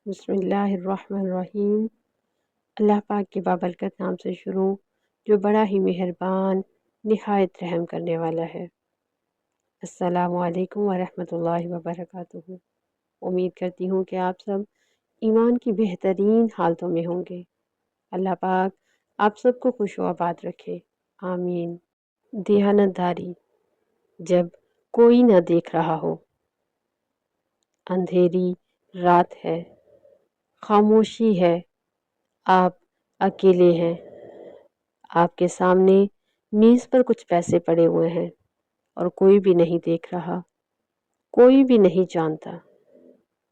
بسم اللہ الرحمن الرحیم۔ اللہ پاک کے بابرکت نام سے شروع جو بڑا ہی مہربان نہایت رحم کرنے والا ہے۔ السلام علیکم ورحمۃ اللہ وبرکاتہ۔ امید کرتی ہوں کہ آپ سب ایمان کی بہترین حالتوں میں ہوں گے۔ اللہ پاک آپ سب کو خوش و آباد رکھے، آمین۔ دیانت داری جب کوئی نہ دیکھ رہا ہو، اندھیری رات ہے، خاموشی ہے، آپ اکیلے ہیں، آپ کے سامنے میز پر کچھ پیسے پڑے ہوئے ہیں اور کوئی بھی نہیں دیکھ رہا، کوئی بھی نہیں جانتا،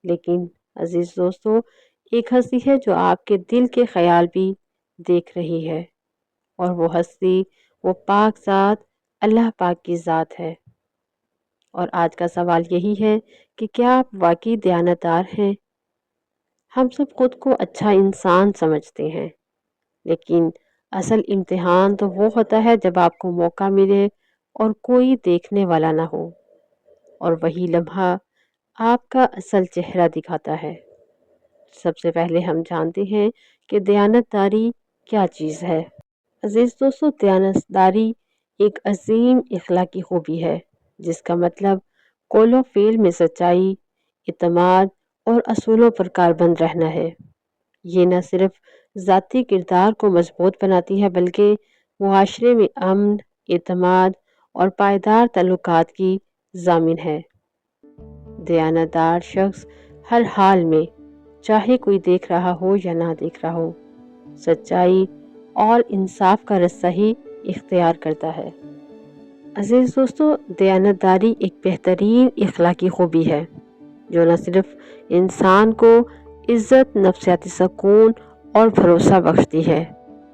لیکن عزیز دوستو، ایک ہستی ہے جو آپ کے دل کے خیال بھی دیکھ رہی ہے، اور وہ ہستی وہ پاک ذات اللہ پاک کی ذات ہے۔ اور آج کا سوال یہی ہے کہ کیا آپ واقعی دیانتدار ہیں؟ ہم سب خود کو اچھا انسان سمجھتے ہیں، لیکن اصل امتحان تو وہ ہوتا ہے جب آپ کو موقع ملے اور کوئی دیکھنے والا نہ ہو، اور وہی لمحہ آپ کا اصل چہرہ دکھاتا ہے۔ سب سے پہلے ہم جانتے ہیں کہ دیانتداری کیا چیز ہے۔ عزیز دوستو، دیانتداری ایک عظیم اخلاقی خوبی ہے جس کا مطلب قول و فعل میں سچائی، اعتماد اور اصولوں پر کاربند رہنا ہے۔ یہ نہ صرف ذاتی کردار کو مضبوط بناتی ہے بلکہ معاشرے میں امن، اعتماد اور پائیدار تعلقات کی ضامن ہے۔ دیانتدار شخص ہر حال میں، چاہے کوئی دیکھ رہا ہو یا نہ دیکھ رہا ہو، سچائی اور انصاف کا رستہ ہی اختیار کرتا ہے۔ عزیز دوستو، دیانتداری ایک بہترین اخلاقی خوبی ہے جو نہ صرف انسان کو عزت، نفسیاتی سکون اور بھروسہ بخشتی ہے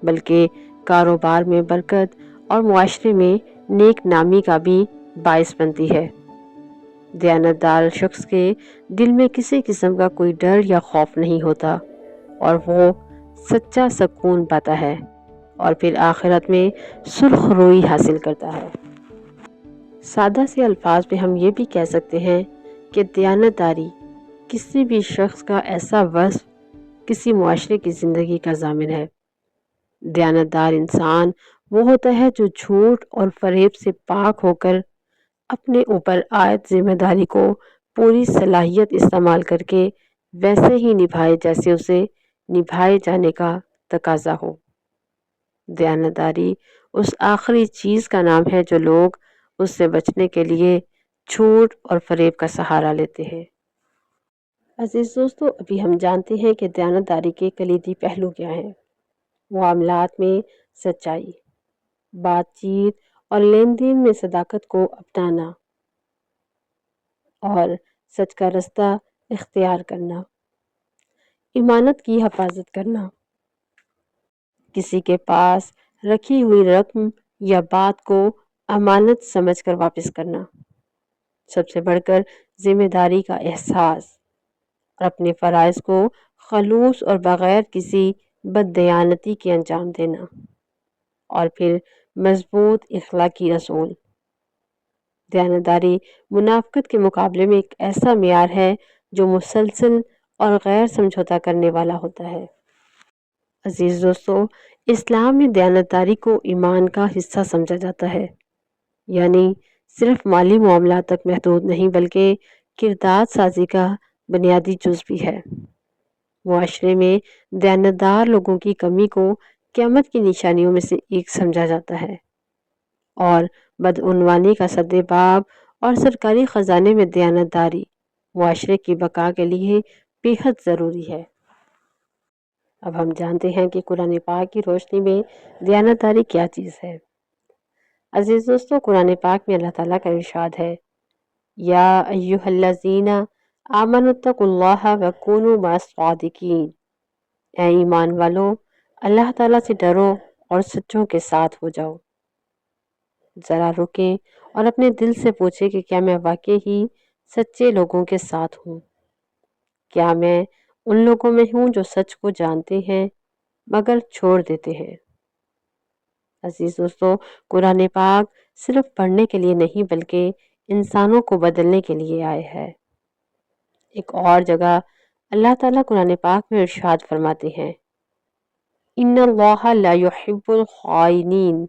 بلکہ کاروبار میں برکت اور معاشرے میں نیک نامی کا بھی باعث بنتی ہے۔ دیانتدار شخص کے دل میں کسی قسم کا کوئی ڈر یا خوف نہیں ہوتا، اور وہ سچا سکون پاتا ہے اور پھر آخرت میں سرخ روئی حاصل کرتا ہے۔ سادہ سے الفاظ میں ہم یہ بھی کہہ سکتے ہیں کہ دیانتداری کسی بھی شخص کا ایسا وصف کسی معاشرے کی زندگی کا ضامن ہے۔ دیانتدار انسان وہ ہوتا ہے جو جھوٹ اور فریب سے پاک ہو کر اپنے اوپر عائد ذمہ داری کو پوری صلاحیت استعمال کر کے ویسے ہی نبھائے جیسے اسے نبھائے جانے کا تقاضا ہو۔ دیانتداری اس آخری چیز کا نام ہے جو لوگ اس سے بچنے کے لیے جھوٹ اور فریب کا سہارا لیتے ہیں۔ عزیز دوستو، ابھی ہم جانتے ہیں کہ دیانتداری کے کلیدی پہلو کیا ہیں۔ معاملات میں سچائی، بات چیت اور لین دین میں صداقت کو اپنانا اور سچ کا رستہ اختیار کرنا، امانت کی حفاظت کرنا، کسی کے پاس رکھی ہوئی رقم یا بات کو امانت سمجھ کر واپس کرنا، سب سے بڑھ کر ذمہ داری کا احساس اور اپنے فرائض کو خلوص اور بغیر کسی بددیانتی کے انجام دینا، اور پھر مضبوط اخلاقی اصول۔ دیانتداری منافقت کے مقابلے میں ایک ایسا معیار ہے جو مسلسل اور غیر سمجھوتہ کرنے والا ہوتا ہے۔ عزیز دوستو، اسلام میں دیانتداری کو ایمان کا حصہ سمجھا جاتا ہے، یعنی صرف مالی معاملات تک محدود نہیں بلکہ کردار سازی کا بنیادی جز بھی ہے۔ معاشرے میں دیانتدار لوگوں کی کمی کو قیامت کی نشانیوں میں سے ایک سمجھا جاتا ہے، اور بدعنوانی کا سدباب اور سرکاری خزانے میں دیانتداری معاشرے کی بقا کے لیے بے حد ضروری ہے۔ اب ہم جانتے ہیں کہ قرآن پاک کی روشنی میں دیانتداری کیا چیز ہے۔ عزیز دوستو، قرآن پاک میں اللہ تعالیٰ کا ارشاد ہے، یا ایھا الذین آمنوا اتقوا اللہ وکونوا مع الصادقین، اے ایمان والو، اللہ تعالیٰ سے ڈرو اور سچوں کے ساتھ ہو جاؤ۔ ذرا رکیں اور اپنے دل سے پوچھیں کہ کیا میں واقعی ہی سچے لوگوں کے ساتھ ہوں؟ کیا میں ان لوگوں میں ہوں جو سچ کو جانتے ہیں مگر چھوڑ دیتے ہیں؟ عزیز دوستو، قرآن پاک صرف پڑھنے کے لیے نہیں بلکہ انسانوں کو بدلنے کے لیے آئے ہے۔ ایک اور جگہ اللہ تعالیٰ قرآن پاک میں ارشاد فرماتے ہیں، ان اللہ لا یحب الخائنین،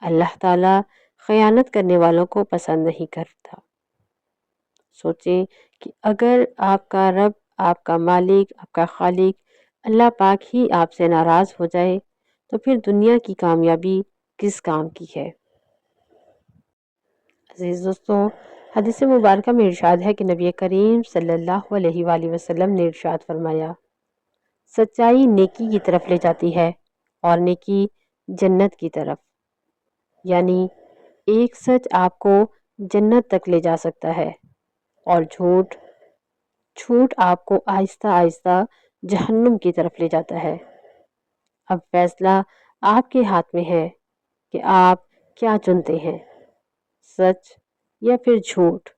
اللہ تعالیٰ خیانت کرنے والوں کو پسند نہیں کرتا۔ سوچیں کہ اگر آپ کا رب، آپ کا مالک، آپ کا خالق اللہ پاک ہی آپ سے ناراض ہو جائے تو پھر دنیا کی کامیابی کس کام کی ہے؟ عزیز دوستو، حدیث مبارکہ میں ارشاد ہے کہ نبی کریم صلی اللہ علیہ وآلہ وسلم نے ارشاد فرمایا، سچائی نیکی کی طرف لے جاتی ہے اور نیکی جنت کی طرف، یعنی ایک سچ آپ کو جنت تک لے جا سکتا ہے اور جھوٹ آپ کو آہستہ آہستہ جہنم کی طرف لے جاتا ہے۔ اب فیصلہ آپ کے ہاتھ میں ہے کہ آپ کیا چنتے ہیں، سچ یا پھر جھوٹ۔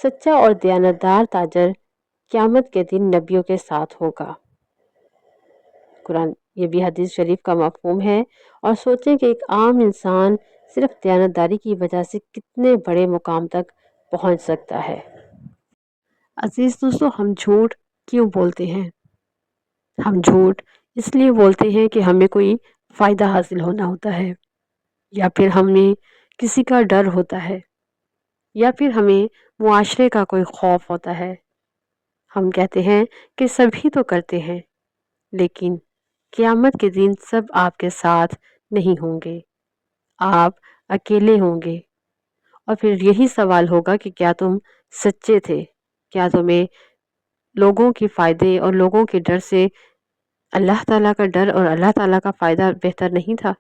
سچا اور دیانتدار تاجر قیامت کے دن نبیوں کے ساتھ ہوگا۔ قرآن یہ بھی حدیث شریف کا مفہوم ہے، اور سوچیں کہ ایک عام انسان صرف دیانتداری کی وجہ سے کتنے بڑے مقام تک پہنچ سکتا ہے۔ عزیز دوستو، ہم جھوٹ کیوں بولتے ہیں؟ ہم جھوٹ اس لیے بولتے ہیں کہ ہمیں کوئی فائدہ حاصل ہونا ہوتا ہے، یا پھر ہمیں کسی کا ڈر ہوتا ہے، یا پھر ہمیں معاشرے کا کوئی خوف ہوتا ہے۔ ہم کہتے ہیں کہ سبھی تو کرتے ہیں، لیکن قیامت کے دن سب آپ کے ساتھ نہیں ہوں گے، آپ اکیلے ہوں گے، اور پھر یہی سوال ہوگا کہ کیا تم سچے تھے؟ کیا تمہیں لوگوں کے فائدے اور لوگوں کے ڈر سے اللہ تعالیٰ کا ڈر اور اللہ تعالیٰ کا فائدہ بہتر نہیں تھا؟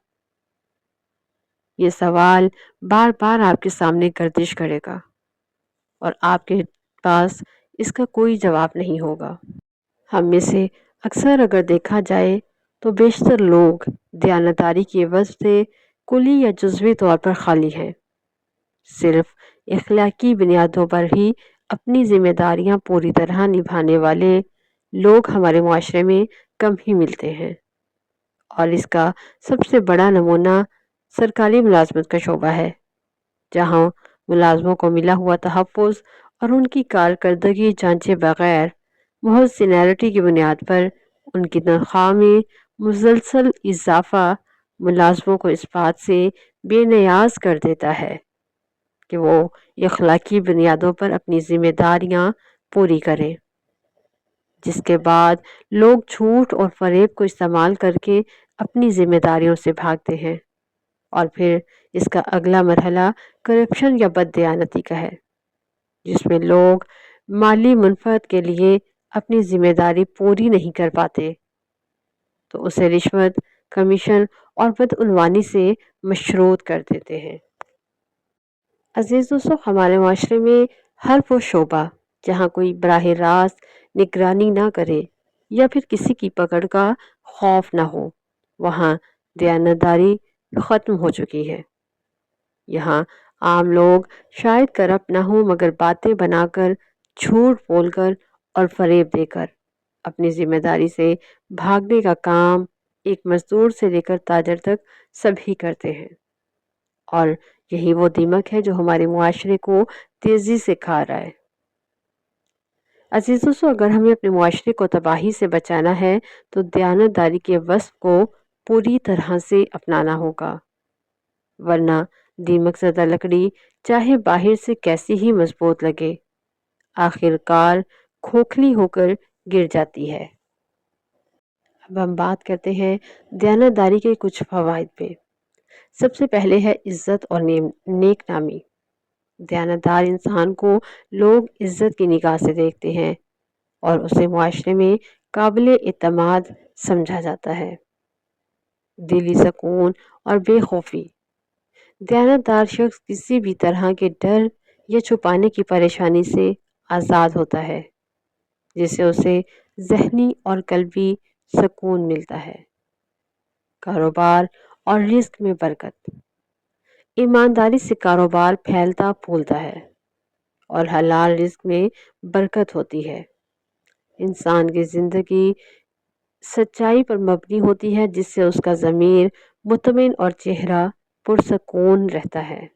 یہ سوال بار بار آپ کے سامنے گردش کرے گا اور آپ کے پاس اس کا کوئی جواب نہیں ہوگا۔ ہم میں سے اکثر اگر دیکھا جائے تو بیشتر لوگ دیانتداری کی وجہ سے کلی یا جزوی طور پر خالی ہیں۔ صرف اخلاقی بنیادوں پر ہی اپنی ذمہ داریاں پوری طرح نبھانے والے لوگ ہمارے معاشرے میں کم ہی ملتے ہیں، اور اس کا سب سے بڑا نمونہ سرکاری ملازمت کا شعبہ ہے، جہاں ملازموں کو ملا ہوا تحفظ اور ان کی کارکردگی جانچے بغیر محض سینیرٹی کی بنیاد پر ان کی تنخواہ میں مسلسل اضافہ ملازموں کو اس بات سے بے نیاز کر دیتا ہے کہ وہ اخلاقی بنیادوں پر اپنی ذمہ داریاں پوری کریں، جس کے بعد لوگ جھوٹ اور فریب کو استعمال کر کے اپنی ذمہ داریوں سے بھاگتے ہیں، اور پھر اس کا اگلا مرحلہ کرپشن یا بددیانتی کا ہے، جس میں لوگ مالی منفعت کے لیے اپنی ذمہ داری پوری نہیں کر پاتے تو اسے رشوت، کمیشن اور بدعنوانی سے مشروط کر دیتے ہیں۔ عزیز دوستو، ہمارے معاشرے میں ہر وہ شعبہ جہاں کوئی براہ راست نگرانی نہ کرے یا پھر کسی کی پکڑ کا خوف نہ ہو، وہاں دیانتداری ختم ہو چکی ہے۔ یہاں عام لوگ شاید کرپٹ نہ ہوں، مگر باتیں بنا کر، جھوٹ بول کر اور فریب دے کر اپنی ذمہ داری سے بھاگنے کا کام ایک مزدور سے لے کر تاجر تک سبھی کرتے ہیں، اور یہی وہ دیمک ہے جو ہمارے معاشرے کو تیزی سے کھا رہا ہے۔ عزیز دوستو، اگر ہمیں اپنے معاشرے کو تباہی سے بچانا ہے تو دیانتداری کے وصف کو پوری طرح سے اپنانا ہوگا، ورنہ دیمک زدہ لکڑی چاہے باہر سے کیسی ہی مضبوط لگے، آخر کار کھوکھلی ہو کر گر جاتی ہے۔ اب ہم بات کرتے ہیں دیانتداری کے کچھ فوائد پہ۔ سب سے پہلے ہے عزت اور نیک نامی۔ دیانتدار انسان کو لوگ عزت کی نگاہ سے دیکھتے ہیں اور اسے معاشرے میں قابل اعتماد سمجھا جاتا ہے۔ دلی سکون اور بے خوفی۔ دیانتدار شخص کسی بھی طرح کے ڈر یا چھپانے کی پریشانی سے آزاد ہوتا ہے، جس سے اسے ذہنی اور قلبی سکون ملتا ہے۔ کاروبار اور رزق میں برکت۔ ایمانداری سے کاروبار پھیلتا پھولتا ہے اور حلال رزق میں برکت ہوتی ہے۔ انسان کی زندگی سچائی پر مبنی ہوتی ہے، جس سے اس کا ضمیر مطمئن اور چہرہ پرسکون رہتا ہے۔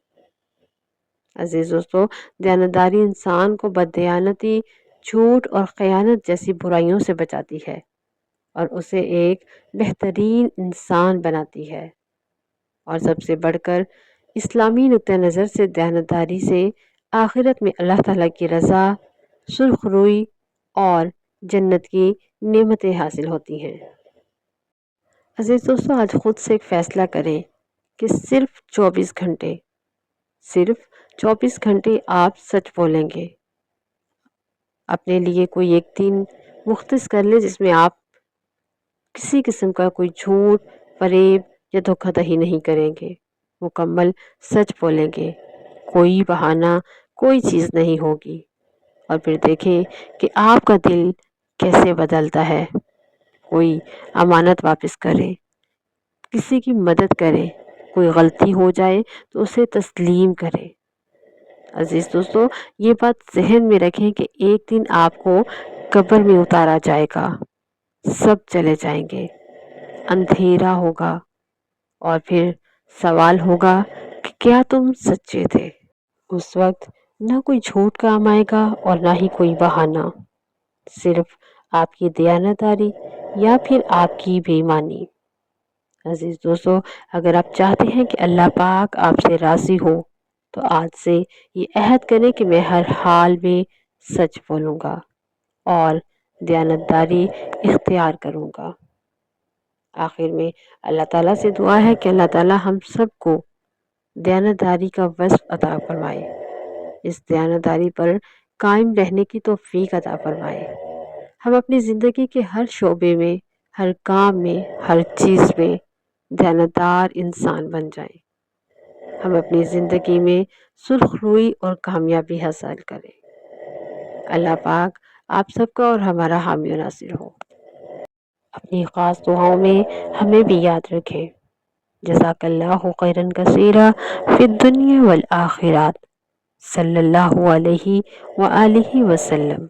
عزیز دوستو، دیانتداری انسان کو بددیانتی، جھوٹ اور خیانت جیسی برائیوں سے بچاتی ہے اور اسے ایک بہترین انسان بناتی ہے۔ اور سب سے بڑھ کر اسلامی نقطہ نظر سے دیانتداری سے آخرت میں اللہ تعالیٰ کی رضا، سرخ روئی اور جنت کی نعمتیں حاصل ہوتی ہیں۔ عزیز دوستو، آج خود سے ایک فیصلہ کریں کہ صرف 24 گھنٹے آپ سچ بولیں گے۔ اپنے لیے کوئی ایک دن مختص کر لیں جس میں آپ کسی قسم کا کوئی جھوٹ، فریب یا دھوکہ دہی نہیں کریں گے، مکمل سچ بولیں گے، کوئی بہانہ، کوئی چیز نہیں ہوگی۔ اور پھر دیکھیں کہ آپ کا دل کیسے بدلتا ہے۔ کوئی امانت واپس کریں، کسی کی مدد کریں، کوئی غلطی ہو جائے تو اسے تسلیم کریں۔ عزیز دوستو، یہ بات ذہن میں رکھیں کہ ایک دن آپ کو قبر میں اتارا جائے گا، سب چلے جائیں گے، اندھیرا ہوگا اور پھر سوال ہوگا کہ کیا تم سچے تھے؟ اس وقت نہ کوئی جھوٹ کام آئے گا اور نہ ہی کوئی بہانہ، صرف آپ کی دیانتداری یا پھر آپ کی بے ایمانی۔ عزیز دوستو، اگر آپ چاہتے ہیں کہ اللہ پاک آپ سے راضی ہو تو آج سے یہ عہد کریں کہ میں ہر حال میں سچ بولوں گا اور دیانتداری اختیار کروں گا۔ آخر میں اللہ تعالیٰ سے دعا ہے کہ اللہ تعالیٰ ہم سب کو دیانتداری کا وصف عطا فرمائے، اس دیانتداری پر قائم رہنے کی توفیق عطا فرمائے۔ ہم اپنی زندگی کے ہر شعبے میں، ہر کام میں، ہر چیز میں دیانتدار انسان بن جائیں۔ ہم اپنی زندگی میں سرخ روئی اور کامیابی حاصل کریں۔ اللہ پاک آپ سب کا اور ہمارا حامی و ناصر ہو۔ اپنی خاص دعاؤں میں ہمیں بھی یاد رکھیں۔ جزاک اللہ خیرا کثیرا فی الدنیا والآخرات، صلی اللہ علیہ وآلہ وسلم۔